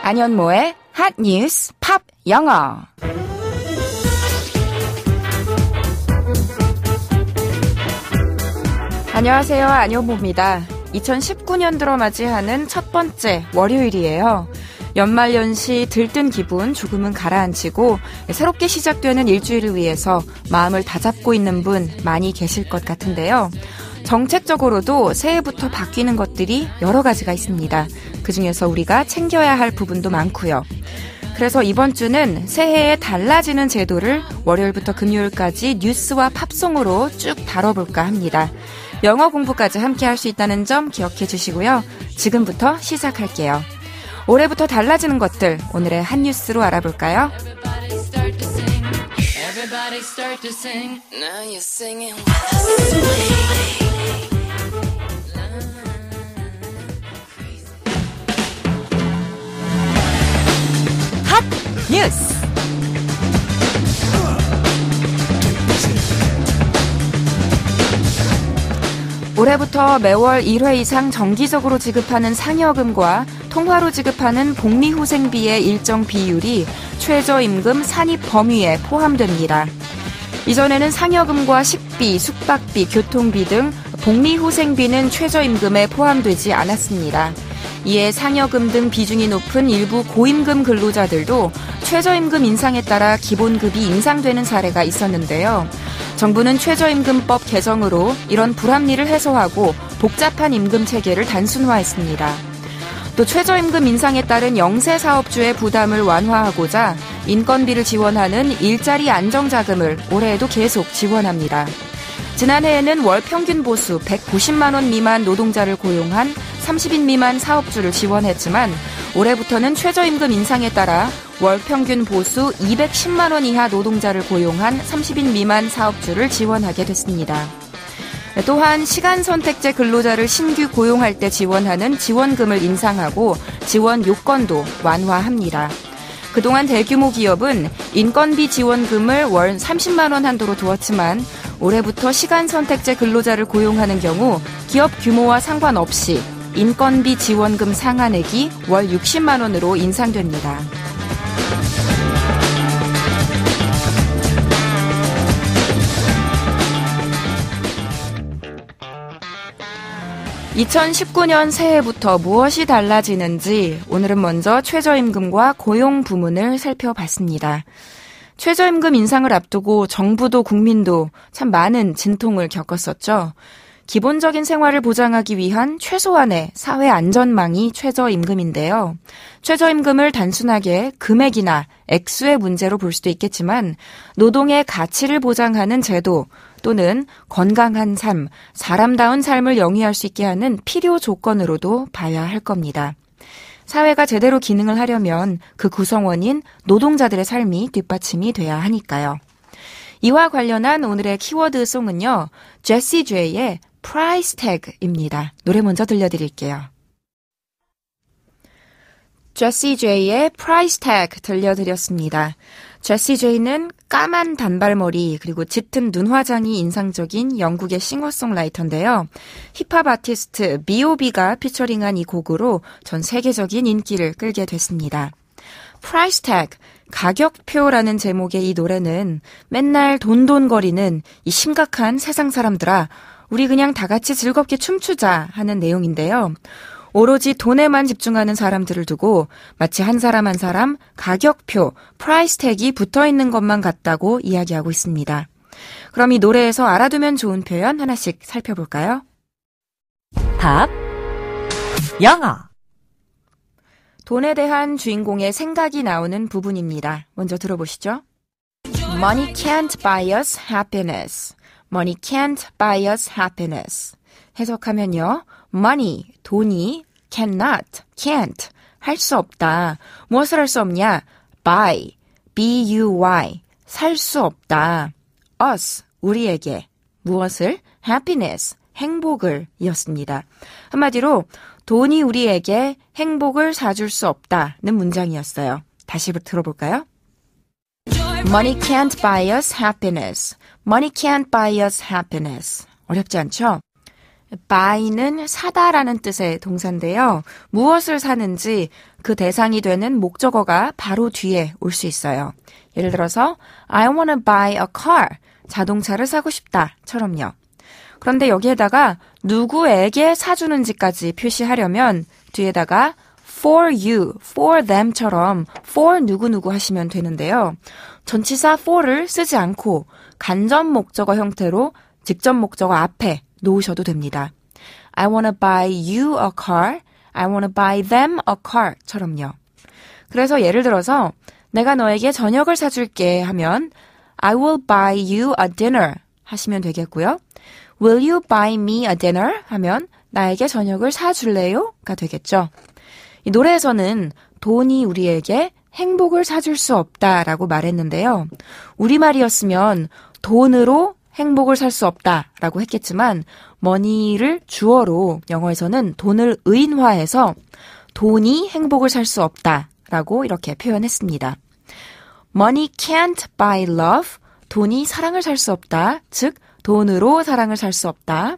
안현모의 핫 뉴스 팝 영어. 안녕하세요. 안현모입니다. 2019년도로 맞이하는 첫 번째 월요일이에요. 연말연시 들뜬 기분 조금은 가라앉히고 새롭게 시작되는 일주일을 위해서 마음을 다잡고 있는 분 많이 계실 것 같은데요. 정책적으로도 새해부터 바뀌는 것들이 여러 가지가 있습니다. 그중에서 우리가 챙겨야 할 부분도 많고요. 그래서 이번 주는 새해에 달라지는 제도를 월요일부터 금요일까지 뉴스와 팝송으로 쭉 다뤄볼까 합니다. 영어 공부까지 함께 할 수 있다는 점 기억해 주시고요. 지금부터 시작할게요. 올해부터 달라지는 것들, 오늘의 한 뉴스로 알아볼까요? Everybody start to sing. Now you're singing with us. 핫 뉴스. 올해부터 매월 1회 이상 정기적으로 지급하는 상여금과 통화로 지급하는 복리후생비의 일정 비율이 최저임금 산입 범위에 포함됩니다. 이전에는 상여금과 식비, 숙박비, 교통비 등 복리후생비는 최저임금에 포함되지 않았습니다. 이에 상여금 등 비중이 높은 일부 고임금 근로자들도 최저임금 인상에 따라 기본급이 인상되는 사례가 있었는데요. 정부는 최저임금법 개정으로 이런 불합리를 해소하고 복잡한 임금 체계를 단순화했습니다. 또 최저임금 인상에 따른 영세사업주의 부담을 완화하고자 인건비를 지원하는 일자리 안정자금을 올해에도 계속 지원합니다. 지난해에는 월 평균 보수 190만 원 미만 노동자를 고용한 30인 미만 사업주를 지원했지만 올해부터는 최저임금 인상에 따라 월 평균 보수 210만 원 이하 노동자를 고용한 30인 미만 사업주를 지원하게 됐습니다. 또한 시간선택제 근로자를 신규 고용할 때 지원하는 지원금을 인상하고 지원 요건도 완화합니다. 그동안 대규모 기업은 인건비 지원금을 월 30만 원 한도로 두었지만 올해부터 시간선택제 근로자를 고용하는 경우 기업 규모와 상관없이 인건비 지원금 상한액이 월 60만 원으로 인상됩니다. (2019년) 새해부터 무엇이 달라지는지 오늘은 먼저 최저임금과 고용 부문을 살펴봤습니다. 최저임금 인상을 앞두고 정부도 국민도 참 많은 진통을 겪었었죠. 기본적인 생활을 보장하기 위한 최소한의 사회 안전망이 최저임금인데요. 최저임금을 단순하게 금액이나 액수의 문제로 볼 수도 있겠지만 노동의 가치를 보장하는 제도 또는 건강한 삶, 사람다운 삶을 영위할 수 있게 하는 필요 조건으로도 봐야 할 겁니다. 사회가 제대로 기능을 하려면 그 구성원인 노동자들의 삶이 뒷받침이 돼야 하니까요. 이와 관련한 오늘의 키워드 송은요. 제시 제이의 Price Tag입니다. 노래 먼저 들려드릴게요. 제시 제이의 Price Tag 들려드렸습니다. 제시 제이는 까만 단발머리 그리고 짙은 눈화장이 인상적인 영국의 싱어송라이터인데요. 힙합 아티스트 B.O.B가 피처링한 이 곡으로 전 세계적인 인기를 끌게 됐습니다. Price Tag, 가격표라는 제목의 이 노래는 맨날 돈돈거리는 이 심각한 세상 사람들아 우리 그냥 다 같이 즐겁게 춤추자 하는 내용인데요. 오로지 돈에만 집중하는 사람들을 두고 마치 한 사람 한 사람 가격표, 프라이스 택이 붙어있는 것만 같다고 이야기하고 있습니다. 그럼 이 노래에서 알아두면 좋은 표현 하나씩 살펴볼까요? 팝 영어. 돈에 대한 주인공의 생각이 나오는 부분입니다. 먼저 들어보시죠. Money can't buy us happiness. Money can't buy us happiness. 해석하면요. Money, 돈이 cannot, can't, 할 수 없다. 무엇을 할 수 없냐? Buy, B-U-Y, 살 수 없다. Us, 우리에게. 무엇을? Happiness, 행복을 이었습니다. 한마디로 돈이 우리에게 행복을 사줄 수 없다는 문장이었어요. 다시 들어볼까요? Money can't buy us happiness. Money can't buy us happiness. 어렵지 않죠? buy는 사다라는 뜻의 동사인데요. 무엇을 사는지 그 대상이 되는 목적어가 바로 뒤에 올 수 있어요. 예를 들어서 I wanna buy a car. 자동차를 사고 싶다처럼요. 그런데 여기에다가 누구에게 사주는지까지 표시하려면 뒤에다가 for you, for them처럼 for 누구누구 하시면 되는데요. 전치사 for를 쓰지 않고 간접 목적어 형태로 직접 목적어 앞에 놓으셔도 됩니다. I wanna buy you a car, I wanna buy them a car처럼요. 그래서 예를 들어서 내가 너에게 저녁을 사줄게 하면 I will buy you a dinner 하시면 되겠고요. Will you buy me a dinner? 하면 나에게 저녁을 사줄래요? 가 되겠죠. 이 노래에서는 돈이 우리에게 행복을 사줄 수 없다라고 말했는데요. 우리말이었으면 돈으로 행복을 살 수 없다라고 했겠지만 money를 주어로 영어에서는 돈을 의인화해서 돈이 행복을 살 수 없다라고 이렇게 표현했습니다. Money can't buy love. 돈이 사랑을 살 수 없다. 즉 돈으로 사랑을 살 수 없다.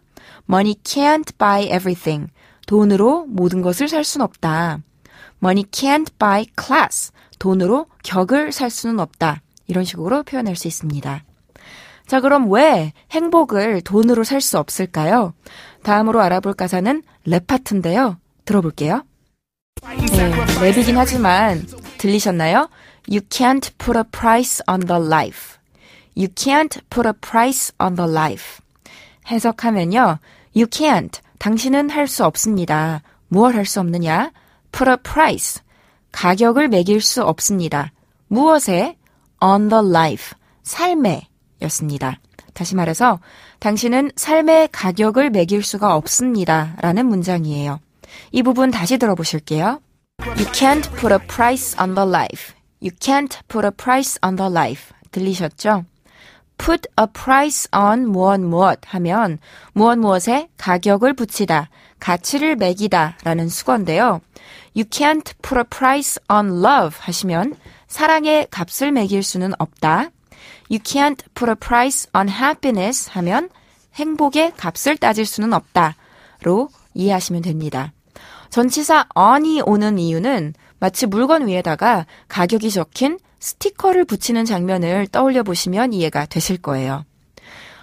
Money can't buy everything. 돈으로 모든 것을 살 수는 없다. Money can't buy class. 돈으로 격을 살 수는 없다. 이런 식으로 표현할 수 있습니다. 자, 그럼 왜 행복을 돈으로 살 수 없을까요? 다음으로 알아볼 가사는 랩 파트인데요. 들어볼게요. 네, 랩이긴 하지만 들리셨나요? You can't put a price on the life. You can't put a price on the life. 해석하면요. You can't. 당신은 할 수 없습니다. 무엇 할 수 없느냐? Put a price. 가격을 매길 수 없습니다. 무엇에? On the life. 삶에 였습니다. 다시 말해서 당신은 삶의 가격을 매길 수가 없습니다. 라는 문장이에요. 이 부분 다시 들어보실게요. You can't put a price on the life. You can't put a price on the life. 들리셨죠? Put a price on 무엇 하면 무엇에 가격을 붙이다, 가치를 매기다 라는 수거인데요. You can't put a price on love 하시면 사랑의 값을 매길 수는 없다. You can't put a price on happiness 하면 행복의 값을 따질 수는 없다로 이해하시면 됩니다. 전치사 on이 오는 이유는 마치 물건 위에다가 가격이 적힌 스티커를 붙이는 장면을 떠올려 보시면 이해가 되실 거예요.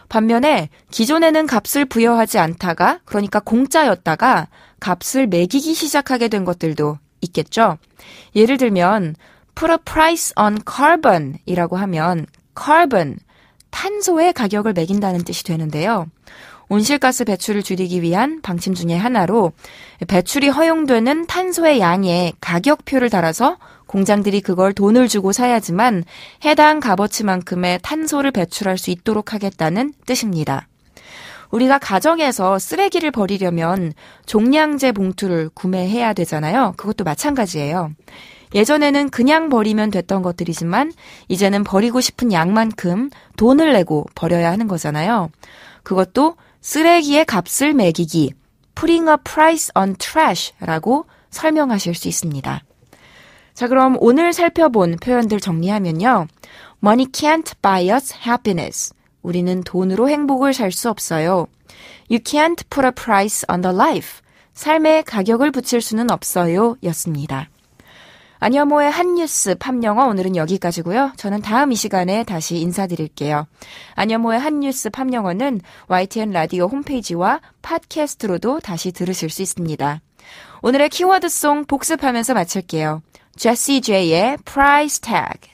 반면에 기존에는 값을 부여하지 않다가, 그러니까 공짜였다가 값을 매기기 시작하게 된 것들도 있겠죠. 예를 들면 put a price on carbon 이라고 하면 carbon, 탄소의 가격을 매긴다는 뜻이 되는데요. 온실가스 배출을 줄이기 위한 방침 중에 하나로 배출이 허용되는 탄소의 양에 가격표를 달아서 공장들이 그걸 돈을 주고 사야지만 해당 값어치만큼의 탄소를 배출할 수 있도록 하겠다는 뜻입니다. 우리가 가정에서 쓰레기를 버리려면 종량제 봉투를 구매해야 되잖아요. 그것도 마찬가지예요. 예전에는 그냥 버리면 됐던 것들이지만 이제는 버리고 싶은 양만큼 돈을 내고 버려야 하는 거잖아요. 그것도 쓰레기의 값을 매기기, putting a price on trash라고 설명하실 수 있습니다. 자, 그럼 오늘 살펴본 표현들 정리하면요. Money can't buy us happiness. 우리는 돈으로 행복을 살 수 없어요. You can't put a price on the life. 삶에 가격을 붙일 수는 없어요. 였습니다. 안여모의 한뉴스 팝영어 오늘은 여기까지고요. 저는 다음 이 시간에 다시 인사드릴게요. 안여모의 한뉴스 팝영어는 YTN 라디오 홈페이지와 팟캐스트로도 다시 들으실 수 있습니다. 오늘의 키워드송 복습하면서 마칠게요. 제시 제이의 Price Tag.